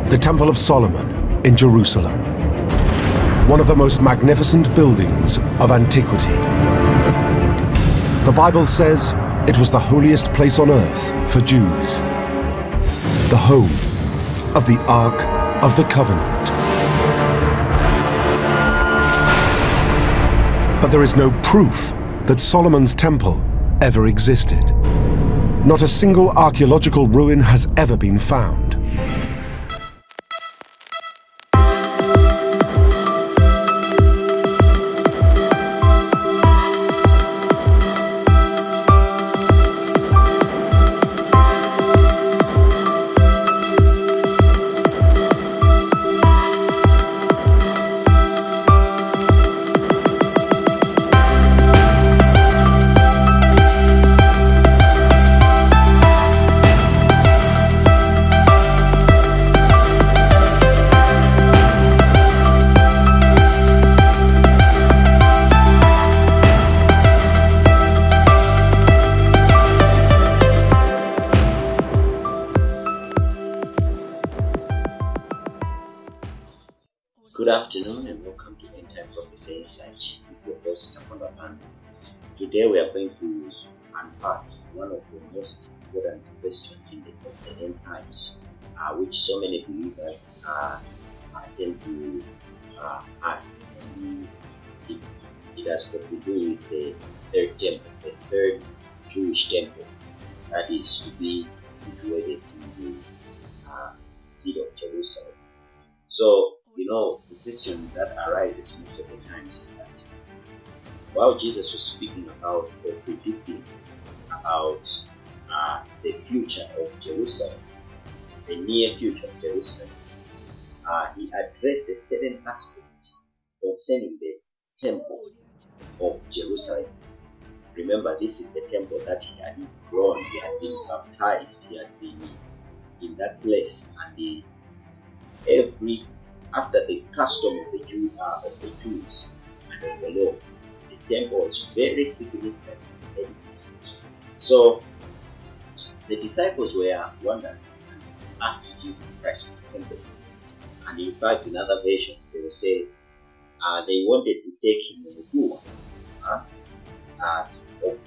the Temple of Solomon in Jerusalem, one of the most magnificent buildings of antiquity. The Bible says it was the holiest place on earth for Jews, the home of the Ark of the Covenant. But there is no proof that Solomon's temple ever existed. Not a single archaeological ruin has ever been found. Good afternoon and welcome to Endtime Prophecy Insight with your host, Pan. Today we are going to unpack one of the most important questions in the end times, which so many believers tend to ask. And it has got to do with the third temple, the third Jewish temple that is to be situated in the city of Jerusalem. So, the question that arises most of the time is that while Jesus was speaking about or predicting about the future of Jerusalem, the near future of Jerusalem, he addressed a certain aspect concerning the temple of Jerusalem. Remember, this is the temple that he had grown, he had been baptized, he had been in that place, and after the custom of the Jews and of the law, the temple was very significant in its edifice. So the disciples were wondering and asked Jesus Christ for the temple. And in fact, in other versions, they will say they wanted to take him on a tour of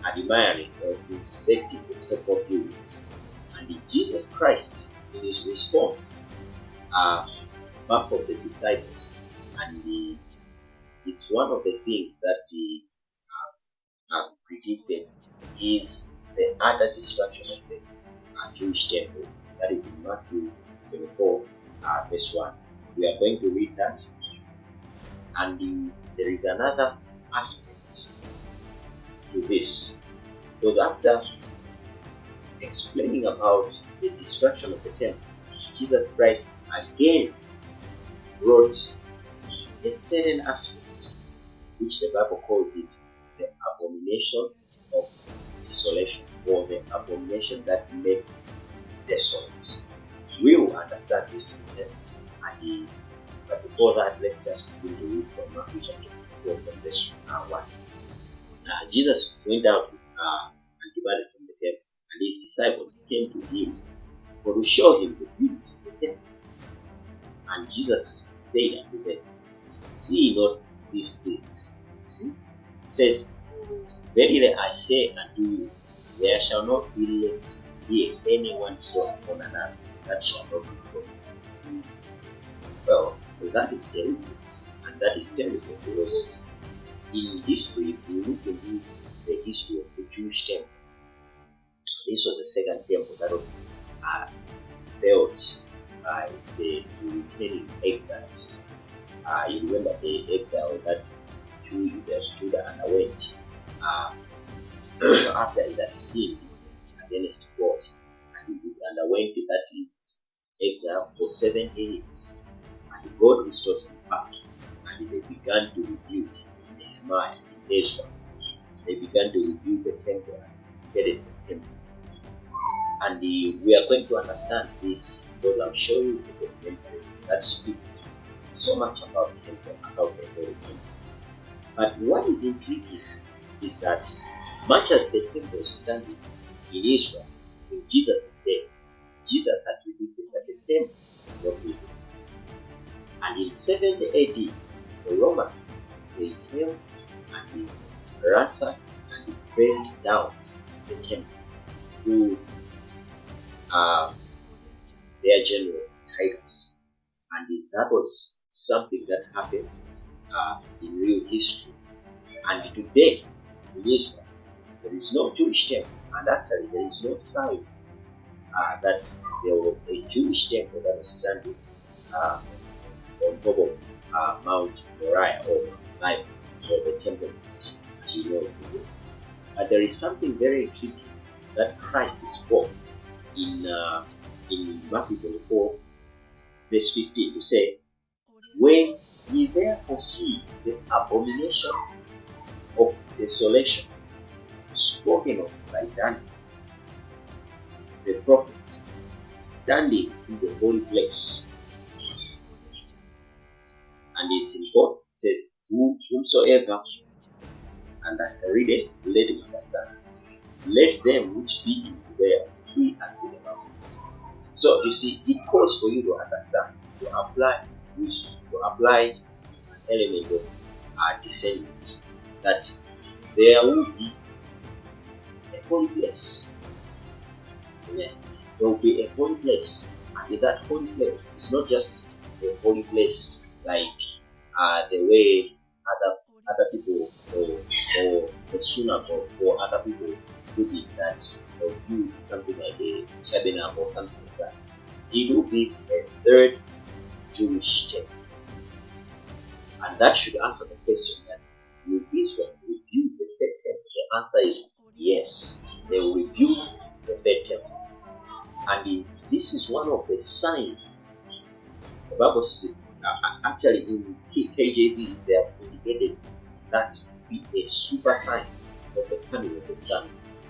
admiring or inspecting the temple buildings. And Jesus Christ, in his response, back of the disciples, and it's one of the things that he predicted is the utter destruction of the Jewish temple. That is in Mathew 24, verse 1. We are going to read that, and there is another aspect to this, because after explaining about the destruction of the temple, Jesus Christ again brought a certain aspect which the Bible calls it the abomination of desolation, or the abomination that makes desolate. We will understand these two terms, but before that, let's just begin to read from Mathew chapter 4 from verse 1. Jesus went out and departed from the temple, and his disciples came to him to show him the beauty of the temple. And Jesus said unto them, see not these things. See? It says, verily I say unto you, there shall not be left here any one stone upon another that shall not be broken. Well, that is terrible. And that is terrible because in history, if you look into the history of the Jewish temple, this was the second temple that was built by the returning exiles. You remember the exile that Judah underwent after it had sinned against God, and it underwent that exile for 7 years, and God restored him back, and they began to rebuild in Nehemiah, in Ezra. They began to rebuild the temple and dedicated the temple. And we are going to understand this because I'm showing you the documentary that speaks so much about temple, about the Holy Temple. But what is intriguing is that much as the temple is standing in Israel, in Jesus' day, Jesus had predicted that the temple 70 AD, the Romans, they came and they ransacked and they burned down the temple through their general Titus. And that was something that happened in real history. And today, in Israel, there is no Jewish temple, and actually there is no sign that there was a Jewish temple that was standing on top of Mount Moriah or Mount Sinai, or the temple that you know today. But there is something very intriguing that Christ spoke in Mathew 24, verse 15, to say, "When ye therefore see the abomination of desolation spoken of by Daniel the prophet, standing in the holy place," and it's in quotes, it says, "Whomsoever readeth, let him understand. Let them which be in Judea flee unto the mountains." So you see, it calls for you to understand, to apply wisdom, to apply an element of discernment, that there will be a holy place. Amen. There will be a holy place, and in that holy place, it's not just a holy place like the way other people or the synagogue or other people put it, that they'll build something like a tabernacle or something like that. It will be a third Jewish temple. And that should answer the question that will Israel rebuild the third temple? The answer is yes, they will rebuild the third temple. And this is one of the signs. The Bible says, actually in KJV, they have indicated that be a super sign of the coming of the Son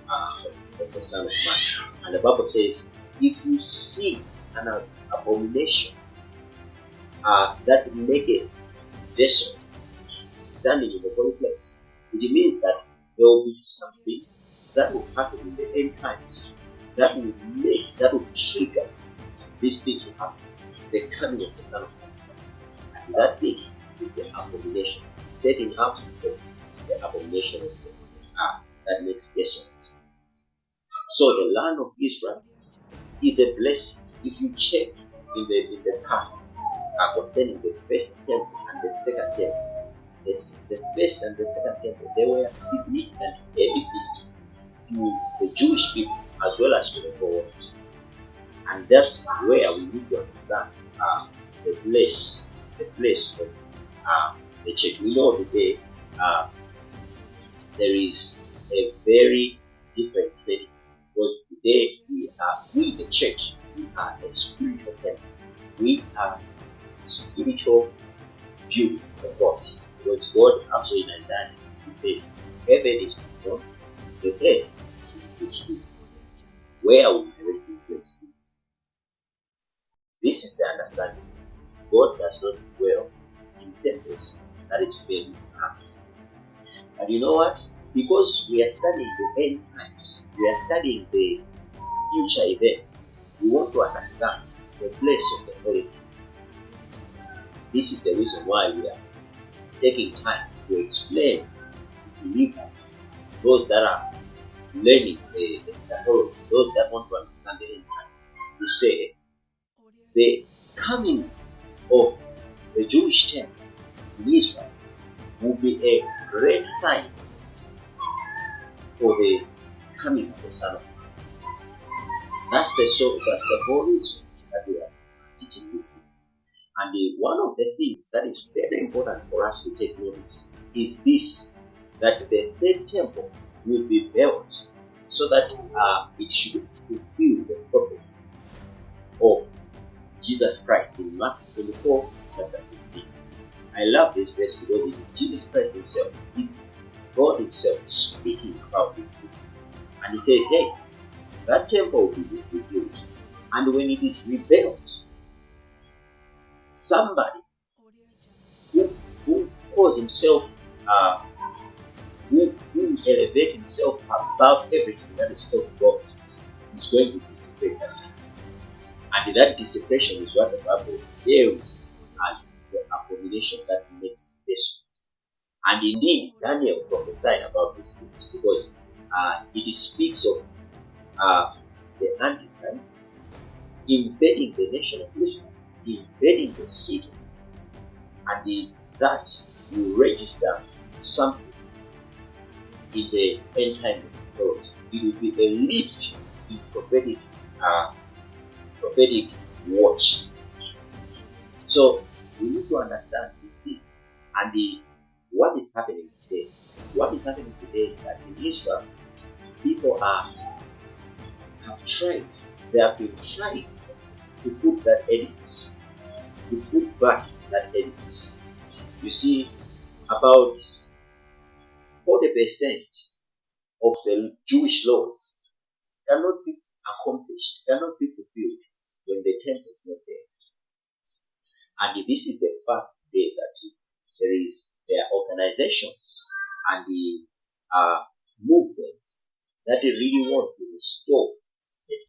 of the Son of Man. And the Bible says, if you see an abomination that maketh desolate, standing in the holy place, it means that there will be something that will happen in the end times that will trigger this thing to happen, the coming of the Son of Man. And that thing is the abomination, setting up of the abomination of the that makes desolate. So the land of Israel is a blessing. If you check in the past concerning the first temple and the second temple, the first and the second temple, they were significant edifices to the Jewish people as well as to the whole world. And that's where we need to understand the place of the church. We know today there is a very different setting, because today we the church, we are a spiritual temple. We are spiritual building of God. Because God also in Isaiah 66 says, "Heaven is my throne, the earth is my footstool. Where will my resting place be?" This is the understanding. God does not dwell in temples that is made with hands. And you know what? Because we are studying the end times, we are studying the future events, we want to understand the place of the Holy Temple. This is the reason why we are taking time to explain to believers, those that are learning the eschatology, those that want to understand the end times, to say the coming of the Jewish temple in Israel will be a great sign for the coming of the Son of Man. That's the whole reason that we are teaching these things. And one of the things that is very important for us to take notice is this, that the third temple will be built so that it should fulfill the prophecy of Jesus Christ in Matthew 24, chapter 16. I love this verse because it is Jesus Christ himself. It's God himself speaking about these things. And he says, hey, that temple will be rebuilt. And when it is rebuilt, somebody who calls himself, who elevate himself above everything that is called God, is going to dissipate that. And that dissipation is what the Bible terms as the abomination that makes desolate. And indeed, Daniel prophesied about these things because it speaks of the Antichrist invading the nation of Israel, invading the city, and that will register something in the end times world. It will be a leap in prophetic watch. So we need to understand this thing. And what is happening today? What is happening today is that in Israel, people have tried. They have been trying to put that edifice, to put back that edifice. You see, about 40% of the Jewish laws cannot be accomplished, cannot be fulfilled when the temple is not there. And this is the fact today that there are organizations and the movements that they really want to restore